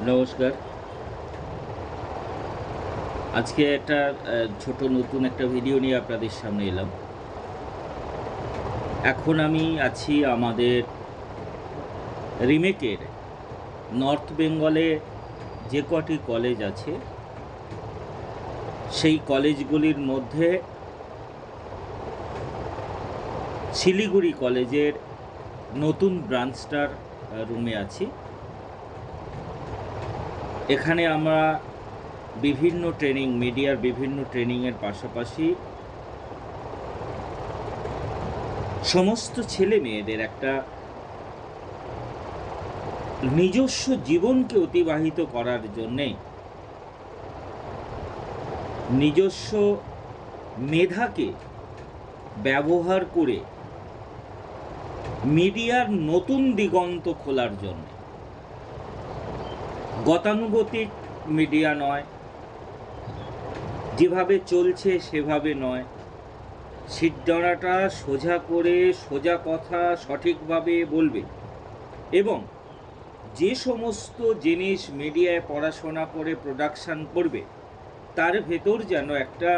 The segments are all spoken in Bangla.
নমস্কার। আজকে একটা ছোট নতুন একটা ভিডিও নিয়ে আপনাদের সামনে এলাম। এখন আমি আছি আমাদের রিমেকের নর্থ বেঙ্গলে যে কটি কলেজ আছে, সেই কলেজগুলির মধ্যে শিলিগুড়ি কলেজের নতুন ব্রাঞ্চটার রুমে আছি। এখানে আমরা বিভিন্ন ট্রেনিং, মিডিয়ার বিভিন্ন ট্রেনিংয়ের পাশাপাশি সমস্ত ছেলে মেয়েদের একটা নিজস্ব জীবনকে অতিবাহিত করার জন্যে নিজস্ব মেধাকে ব্যবহার করে মিডিয়ার নতুন দিগন্ত খোলার জন্য, গতানুগতিক মিডিয়া নয়, যেভাবে চলছে সেভাবে নয়, সিদ্ধারাটা সোজা করে সোজা কথা সঠিকভাবে বলবে এবং যে সমস্ত জিনিস মিডিয়ায় পড়াশোনা করে প্রোডাকশান করবে তার ভেতর যেন একটা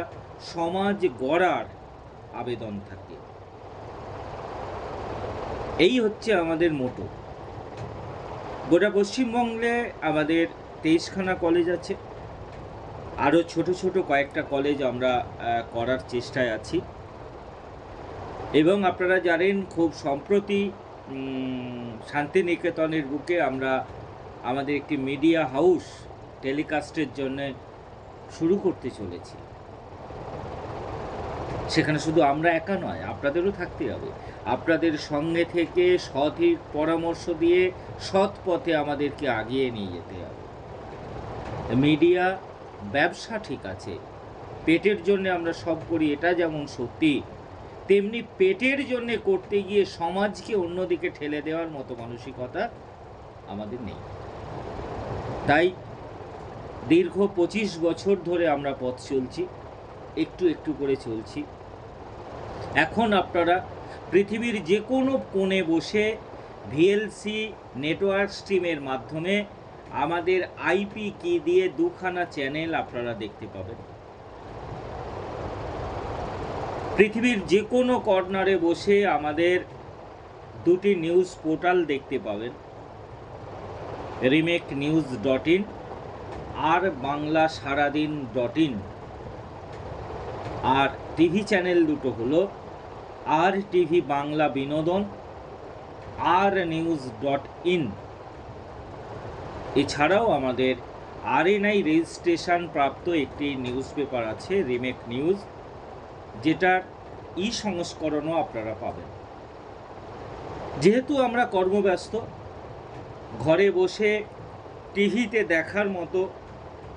সমাজ গড়ার আবেদন থাকে। এই হচ্ছে আমাদের মোটো। গোটা পশ্চিমবঙ্গে আমাদের 23খানা কলেজ আছে, আরও ছোট ছোট কয়েকটা কলেজ আমরা করার চেষ্টায় আছি। এবং আপনারা জানেন খুব সম্প্রতি শান্তিনিকেতনের বুকে আমরা আমাদের একটি মিডিয়া হাউস টেলিকাস্টের জন্য শুরু করতে চলেছি। সেখানে শুধু আমরা একা নয়, আপনাদেরও থাকতে হবে। আপনাদের সঙ্গে থেকে সঠিক পরামর্শ দিয়ে সৎ পথে আমাদেরকে আগিয়ে নিয়ে যেতে হবে। মিডিয়া ব্যবসা ঠিক আছে, পেটের জন্য আমরা সব করি, এটা যেমন সত্যি, তেমনি পেটের জন্য করতে গিয়ে সমাজকে অন্যদিকে ঠেলে দেওয়ার মতো মানসিকতা আমাদের নেই। তাই দীর্ঘ 25 বছর ধরে আমরা পথ চলছি, একটু একটু করে চলছি। এখন আপনারা পৃথিবীর যে কোনো কোণে বসে ভিএলসি নেটওয়ার্ক স্ট্রিমের মাধ্যমে আমাদের আইপি কি দিয়ে 2খানা চ্যানেল আপনারা দেখতে পাবেন। পৃথিবীর যে কোনো কর্নারে বসে আমাদের 2টি নিউজ পোর্টাল দেখতে পাবেন, remaknews.in আর বাংলা সারাদিন.in। আর টিভি চ্যানেল দুটো হলো আর টিভি বাংলা বিনোদন আর নিউজ.in। এছাড়াও আমাদের আরএনআই রেজিস্ট্রেশন প্রাপ্ত একটি নিউজ পেপার আছে, রিমেক নিউজ, যেটার সংস্করণও আপনারা পাবেন। যেহেতু আমরা কর্মব্যস্ত, ঘরে বসে টিভিতে দেখার মতো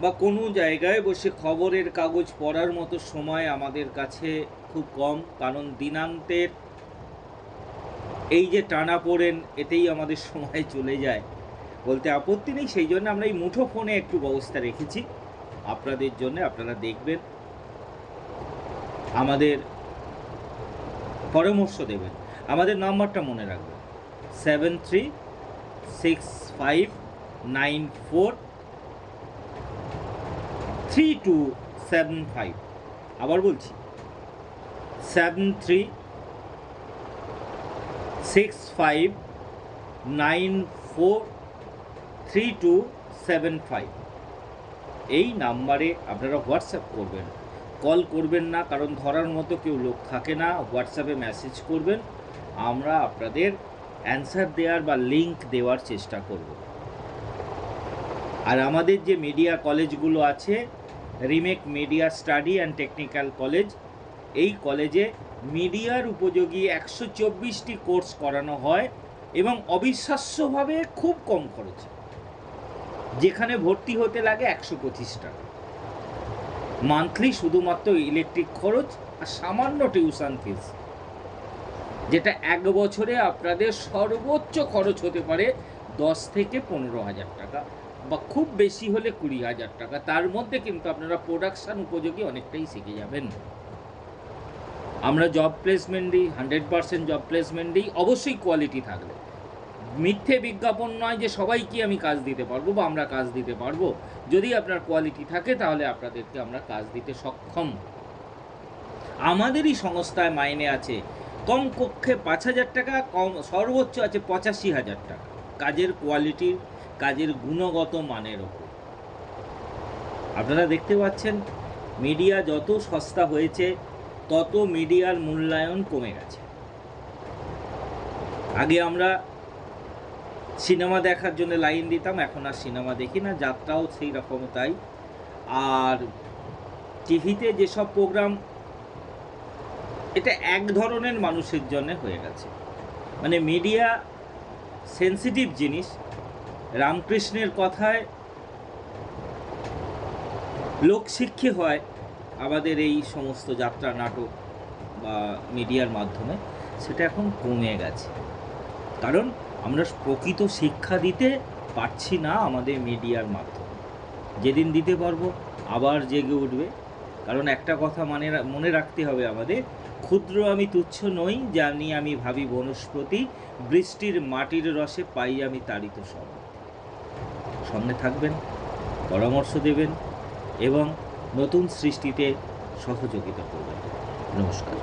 বা কোনো জায়গায় বসে খবরের কাগজ পড়ার মতো সময় আমাদের কাছে খুব কম, কারণ দিনান্তের এই যে টানাপোড়েন, এতেই আমাদের সময় চলে যায়, বলতে আপত্তি নেই। সেই জন্য আমরা এই মুঠো ফোনে একটু ব্যবস্থা রেখেছি আপনাদের জন্য। আপনারা দেখবেন, আমাদের পরামর্শ দেবেন। আমাদের নাম্বারটা মনে রাখবেন, 7365943275। আবার বলছি, 7365943275। এই নাম্বারে আপনারা হোয়াটসঅ্যাপ করবেন, কল করবেন না, কারণ ধরার মতো কেউ লোক থাকে না। হোয়াটসঅ্যাপে মেসেজ করবেন, আমরা আপনাদের অ্যান্সার দেওয়ার বা লিঙ্ক দেওয়ার চেষ্টা করব। আর আমাদের যে মিডিয়া কলেজগুলো আছে, remake media study and technical college, এই কলেজে মিডিয়ার উপযোগী 124টি কোর্স করানো হয় এবং অবিশ্বাস্যভাবে খুব কম খরচে, যেখানে ভর্তি হতে লাগে 125 টাকা মান্থলি, শুধুমাত্র ইলেকট্রিক খরচ আর সামান্য টিউশন ফিস, যেটা 1 বছরে আপনাদের সর্বোচ্চ খরচ হতে পারে 10 থেকে 15,000 টাকা, বা খুব বেশি হলে 20,000 টাকা। তার মধ্যে কিন্তু আপনারা প্রোডাকশান উপযোগী অনেকটাই শিখে যাবেন। আমরা জব প্লেসমেন্ট দিই, 100% জব প্লেসমেন্ট দিই, অবশ্যই কোয়ালিটি থাকলে। মিথ্যে বিজ্ঞাপন নয় যে সবাইকে আমি কাজ দিতে পারবো বা আমরা কাজ দিতে পারবো। যদি আপনার কোয়ালিটি থাকে তাহলে আপনাদেরকে আমরা কাজ দিতে সক্ষম। আমাদেরই সংস্থায় মাইনে আছে কমপক্ষে 5,000 টাকা, কম সর্বোচ্চ আছে 85,000 টাকা, কাজের কোয়ালিটির, কাজের গুণগত মানের ওপর। আপনারা দেখতে পাচ্ছেন মিডিয়া যত সস্তা হয়েছে তত মিডিয়ার মূল্যায়ন কমে গেছে। আগে আমরা সিনেমা দেখার জন্য লাইন দিতাম, এখন আর সিনেমা দেখি না, যাত্রাও সেই রকম তাই। আর টিভিতে যেসব প্রোগ্রাম, এটা এক ধরনের মানুষের জন্য হয়ে গেছে। মানে মিডিয়া সেন্সিটিভ জিনিস। রামকৃষ্ণের কথায় লোকশিক্ষা হয় আমাদের এই সমস্ত যাত্রা, নাটক বা মিডিয়ার মাধ্যমে, সেটা এখন কমে গেছে। কারণ আমরা প্রকৃত শিক্ষা দিতে পারছি না আমাদের মিডিয়ার মাধ্যমে। যেদিন দিতে পারবো আবার জেগে উঠবে। কারণ একটা কথা মনে রাখতে হবে আমাদের, ক্ষুদ্র আমি তুচ্ছ নই, জানি আমি ভাবি বনস্পতি, বৃষ্টির মাটির রসে পাই আমি তাড়িত সব। সঙ্গে থাকবেন, পরামর্শ দেবেন এবং নতুন সৃষ্টিতে সহযোগিতা করবেন। নমস্কার।